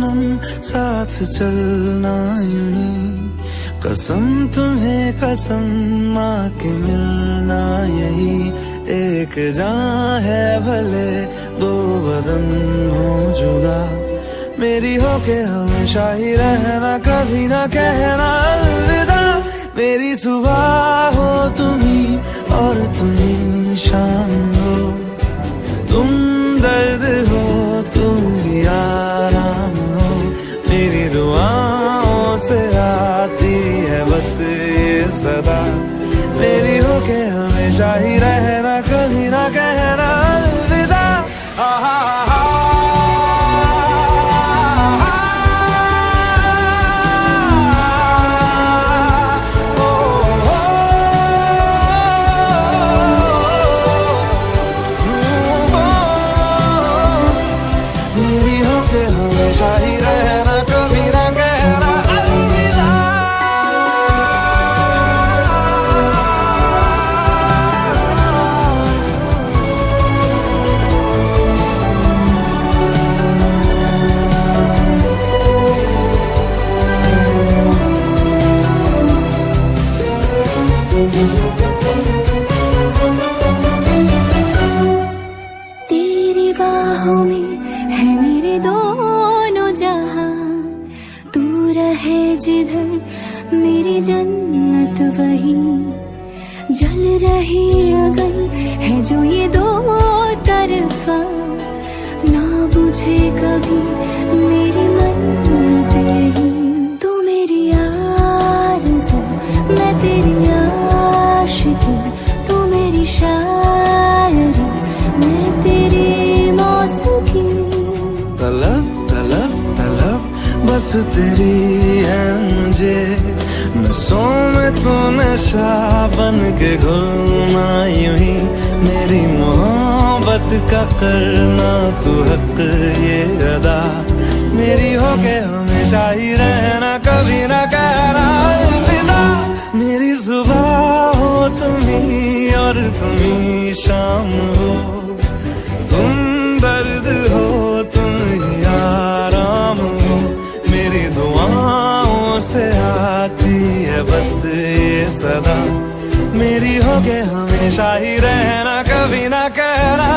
जन्म साथ चलना यूं ही, कसम तुम्हें कसम माँ के मिलना यही। एक जान है भले दो बदन हो जुदा, मेरी हो के हमेशा ही रहना, कभी ना कहना अलविदा। मेरी सुबह हो तुम्ही और तुम्ही शाम हो, तुम दर्द हो तुम ही आराम हो। मेरी दुआओं से आती है बस ये सदा, मेरी हो के हमेशा ही रहना, कभी ना कहना अलविदा। मेरी हो के हमेशा ही रहना, कभी ना कहना अलविदा। तेरी बाहों में है मेरे दोनों जहां, तू रहे जिधर मेरी जन्नत वहीं। जल रही अगन है जो ये दो तरफा, ना बुझे कभी मेरी मन्नत यही। तू मेरी आरज़ू मैं तेरी आशिकी, तू मेरी शायरी मैं तेरी मौसीकी। तलब तलब तलब बस तेरी है मुझे, नसों में तू नशा बन के घुलना यूं ही। मेरी मोहब्बत का करना तू हक ये अदा, मेरी हो के हमेशा ही रहना, कभी ना कहना अलविदा। मेरी सुबह हो तुम्ही और तुम्ही शाम हो, तुम दर्द हो तुम ही आराम हो। मेरी दुआओं से आती है बस ये सदा, मेरी हो के हमेशा ही रहना, कभी ना कहना।